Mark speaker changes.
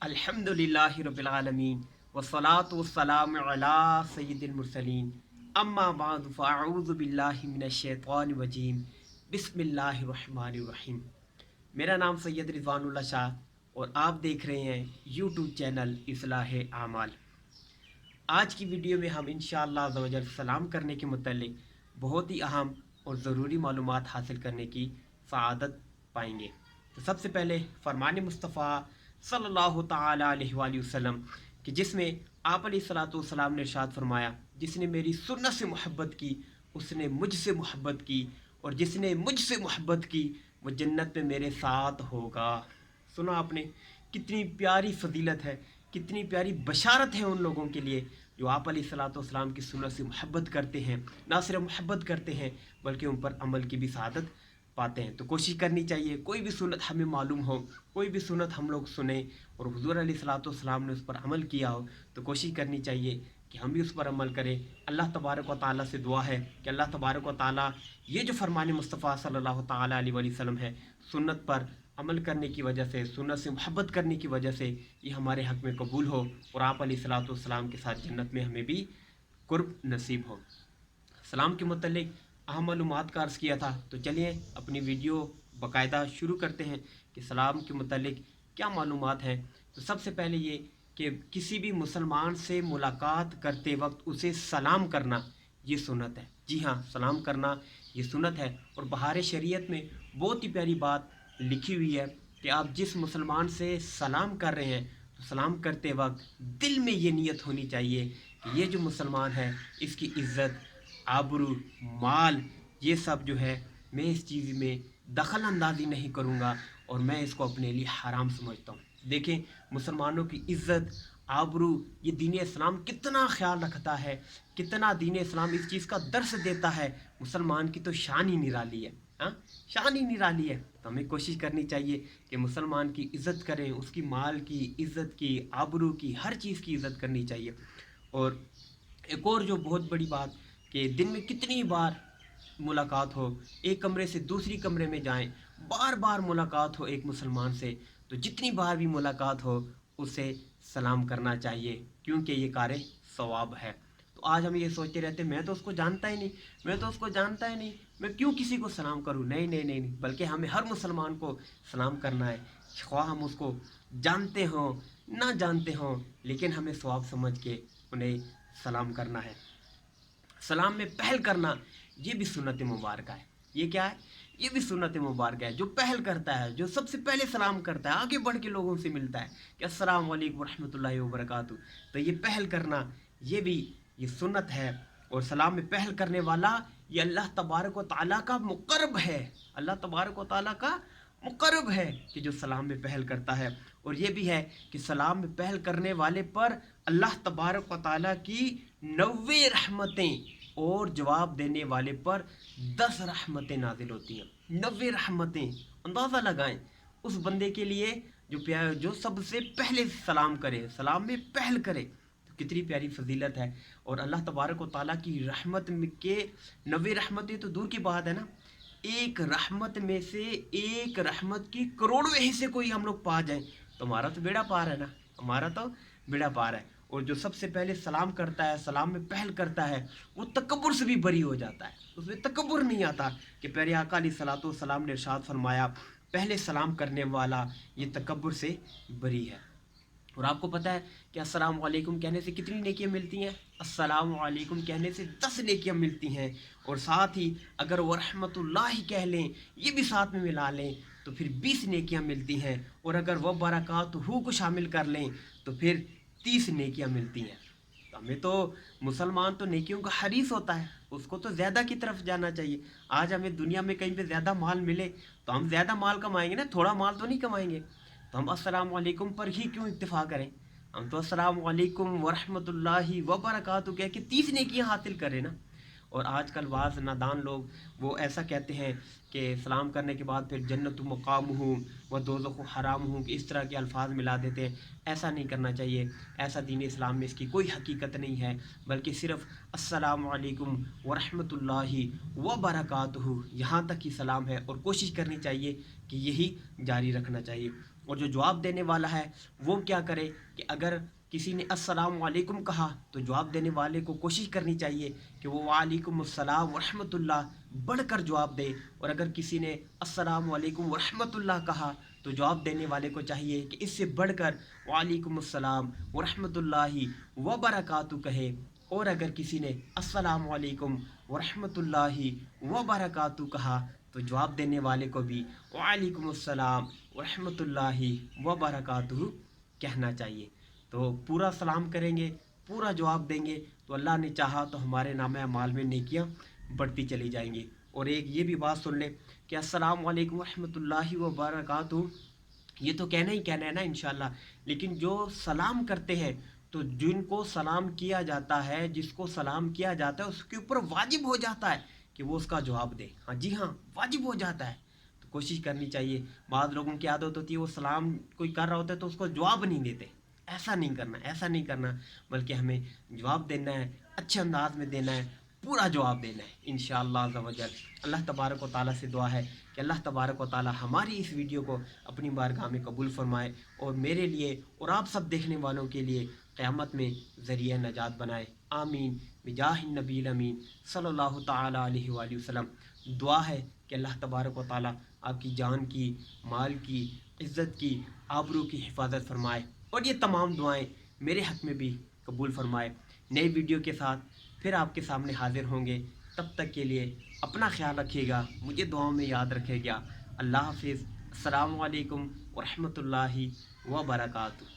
Speaker 1: अल्हम्दुलिल्लाहि रब्बिल आलमीन वस्सलातु वस्सलामु अला सय्यिदिल मुरसलीन अम्मा बाद फ़अऊज़ु बिल्लाहि मिनश शैतानिर रजीम बिस्मिल्लाहिर रहमानिर रहीम। मेरा नाम सैयद रिज़वानुल्लाह शाह और आप देख रहे हैं यूट्यूब चैनल इस्लाह आमाल। आज की वीडियो में हम इंशाअल्लाह अज़्ज़ा वजल सलाम करने के मुतल्लिक बहुत ही अहम और ज़रूरी मालूमात हासिल करने की सआदत पाएंगे। तो सबसे पहले फरमान मुस्तफ़ा सल्लल्लाहु ताला अलैहि वसल्लम कि जिसमें आप अलैहिस्सलातु वस्सलाम ने इरशाद फरमाया, जिसने मेरी सुन्नत से मोहब्बत की उसने मुझसे मोहब्बत की और जिसने मुझसे मोहब्बत की वो जन्नत में मेरे साथ होगा। सुना आपने, कितनी प्यारी फजीलत है, कितनी प्यारी बशारत है उन लोगों के लिए जो आप अलैहिस्सलातु वस्सलाम की सुन्नत से मोहब्बत करते हैं। ना सिर्फ मोहब्बत करते हैं बल्कि उन पर अमल की भी सआदत पाते हैं। तो कोशिश करनी चाहिए कोई भी सुन्नत हमें मालूम हो, कोई भी सुन्नत हम लोग सुने और हुज़ूर अलैहिस्सलातु वस्सलाम ने उस पर अमल किया हो तो कोशिश करनी चाहिए कि हम भी उस पर अमल करें। अल्लाह तबारक व तआला से दुआ है कि अल्लाह तबारक व तआला ये जो फरमान मुस्तफ़ा सल्लल्लाहु ताला अलैहि वसल्लम है, सुन्नत पर अमल करने की वजह से, सुन्नत से मोहब्बत करने की वजह से ये हमारे हक़ में कबूल हो और आप अलैहिस्सलातु वस्सलाम के साथ जन्नत में हमें भी कुर्ब नसीब हो। सलाम के मुतल्लिक अहम मालूमात का अर्ज़ किया था, तो चलिए अपनी वीडियो बाकायदा शुरू करते हैं कि सलाम के मुतल्लिक क्या मालूमात हैं। तो सबसे पहले ये कि किसी भी मुसलमान से मुलाकात करते वक्त उसे सलाम करना ये सुन्नत है। जी हाँ, सलाम करना ये सुन्नत है और बहार शरीयत में बहुत ही प्यारी बात लिखी हुई है कि आप जिस मुसलमान से सलाम कर रहे हैं तो सलाम करते वक्त दिल में ये नीयत होनी चाहिए कि ये जो मुसलमान है इसकी इज़्ज़त, आबरू, माल, ये सब जो है मैं इस चीज़ में दखल अंदाज़ी नहीं करूँगा और मैं इसको अपने लिए हराम समझता हूँ। देखें मुसलमानों की इज़्ज़त, आबरू, ये दीन इस्लाम कितना ख्याल रखता है, कितना दीन इस्लाम इस चीज़ का दर्स देता है। मुसलमान की तो शान ही निराली है, हाँ, शान ही निराली है। तो हमें कोशिश करनी चाहिए कि मुसलमान की इज़्ज़त करें, उसकी माल की इज़्ज़त की, आबरू की, हर चीज़ की इज़्ज़त करनी चाहिए। और एक और जो बहुत बड़ी बात कि दिन में कितनी बार मुलाकात हो, एक कमरे से दूसरी कमरे में जाएं, बार बार मुलाकात हो एक मुसलमान से, तो जितनी बार भी मुलाकात हो उसे सलाम करना चाहिए क्योंकि ये कार्य सवाब है। तो आज हम ये सोचते रहते मैं तो उसको जानता ही नहीं, मैं तो उसको जानता ही नहीं, मैं क्यों किसी को सलाम करूं। नहीं नहीं नहीं नहीं, बल्कि हमें हर मुसलमान को सलाम करना है, ख्वाह हम उसको जानते हों ना जानते हों, लेकिन हमें सवाब समझ के उन्हें सलाम करना है। सलाम में पहल करना ये भी सुन्नत मुबारक है। ये क्या है? ये भी सुन्नत मुबारक है। जो पहल करता है, जो सबसे पहले सलाम करता है, आगे बढ़ के लोगों से मिलता है कि अस्सलाम वालेकुम रहमतुल्लाहि व बरकातुहू, तो ये पहल करना ये भी ये सुन्नत है। और सलाम में पहल करने वाला ये अल्लाह तबारक व तआला का मुक़र्रब है, अल्लाह तबारक व तआला का मुक़र्रब है कि जो सलाम में पहल करता है। और ये भी है कि सलाम में पहल करने वाले पर अल्लाह तबारक व तआला की 90 रहमतें और जवाब देने वाले पर 10 रहमतें नाजिल होती हैं। 90 रहमतें, अंदाज़ा लगाएं उस बंदे के लिए जो प्यार, जो सबसे पहले सलाम करे, सलाम में पहल करे, तो कितनी प्यारी फजीलत है। और अल्लाह तबारक व तआला की रहमत के 90 रहमतें तो दूर की बात है ना, एक रहमत में से एक रहमत की करोड़वें हिस्से कोई हम लोग पा जाएं तो हमारा तो बेड़ा पार है ना, हमारा तो बेड़ा पार है। और जो सबसे पहले सलाम करता है, सलाम में पहल करता है, वो तकब्बुर से भी बरी हो जाता है, उसमें तकब्बुर नहीं आता। कि प्यारे आका अलैहिस्सलातु वस्सलाम ने इरशाद फरमाया, पहले सलाम करने वाला ये तकब्बुर से बरी है। और आपको पता है कि अस्सलाम वालेकुम कहने से कितनी नेकियां मिलती हैं? अस्सलाम वालेकुम कहने से 10 नेकियां मिलती हैं। और साथ ही अगर वो रहमतुल्लाहि कह लें, ये भी साथ में मिला लें, तो फिर 20 नेकियां मिलती हैं। और अगर वह बरकातहू को शामिल कर लें तो फिर 30 नेकियां मिलती हैं। तो हमें तो, मुसलमान तो नेकियों का हरीस होता है, उसको तो ज़्यादा की तरफ जाना चाहिए। आज हमें दुनिया में कहीं पे ज़्यादा माल मिले तो हम ज़्यादा माल कमाएंगे ना, थोड़ा माल तो नहीं कमाएंगे। तो हम अस्सलाम वालेकुम पर ही क्यों इत्तेफा करें, हम तो अस्सलाम वालेकुम व रहमतुल्लाहि व बरकातहू कह के 30 नेकियां हासिल करें ना। और आजकल बाज़ नादान लोग वो ऐसा कहते हैं कि सलाम करने के बाद फिर जन्नत मकाम हूँ व दोज़ख हराम हूँ, कि इस तरह के अल्फाज मिला देते हैं। ऐसा नहीं करना चाहिए, ऐसा दीन इस्लाम में इसकी कोई हकीकत नहीं है, बल्कि सिर्फ़ अस्सलामु अलैकुम व रहमतुल्लाहि व बरकातहू यहाँ तक ही सलाम है और कोशिश करनी चाहिए कि यही जारी रखना चाहिए। اور جو جواب دینے والا ہے وہ کیا کرے کہ اگر کسی نے السلام علیکم کہا تو جواب دینے والے کو کوشش کرنی چاہیے کہ وہ وعلیکم السلام ورحمۃ اللہ بڑھ کر جواب دے، اور اگر کسی نے السلام علیکم ورحمۃ اللہ کہا تو جواب دینے والے کو چاہیے کہ اس سے بڑھ کر وعلیکم السلام ورحمۃ اللہ وبرکاتہ کہے، اور اگر کسی نے السلام علیکم ورحمۃ اللہ وبرکاتہ کہا تو جواب دینے والے کو بھی وعلیکم السلام ورحمۃ اللہ وبرکاتہ کہنا چاہیے۔ تو پورا سلام کریں گے، پورا جواب دیں گے تو اللہ نے چاہا تو ہمارے نامہ اعمال میں نیکیاں بڑھتی چلی جائیں گی۔ اور ایک یہ بھی بات سن لیں کہ السلام علیکم ورحمۃ اللہ وبرکاتہ یہ تو کہنا ہی کہنا ہے نا انشاءاللہ، لیکن جو سلام کرتے ہیں تو جن کو سلام کیا جاتا ہے، جس کو سلام کیا جاتا ہے اس کے اوپر واجب ہو جاتا ہے کہ وہ اس کا جواب دے۔ ہاں جی ہاں، واجب ہو جاتا ہے، تو کوشش کرنی چاہیے۔ بعض لوگوں کی عادت ہوتی ہے وہ سلام کوئی کر رہا ہوتا ہے تو اس کو جواب نہیں دیتے، ایسا نہیں کرنا، ایسا نہیں کرنا، بلکہ ہمیں جواب دینا ہے، اچھے انداز میں دینا ہے، پورا جواب دینا ہے انشاءاللہ عز و جل۔ اللہ تبارک و تعالیٰ سے دعا ہے کہ اللہ تبارک و تعالیٰ ہماری اس ویڈیو کو اپنی بارگاہ میں قبول فرمائے، اور میرے لیے اور آپ سب دیکھنے والوں کے لیے قیامت میں ذریعہ نجات بنائے، آمین بجاہ النبی الامین صلی اللہ تعالیٰ علیہ وآلہ وسلم۔ دعا ہے کہ اللہ تبارک و تعالیٰ آپ کی جان کی، مال کی، عزت کی، آبرو کی حفاظت فرمائے، اور یہ تمام دعائیں میرے حق میں بھی قبول فرمائے۔ نئی ویڈیو کے ساتھ پھر آپ کے سامنے حاضر ہوں گے، تب تک کے لیے اپنا خیال رکھیے گا، مجھے دعاؤں میں یاد رکھے گا۔ اللہ حافظ، السلام علیکم ورحمۃ اللہ وبرکاتہ۔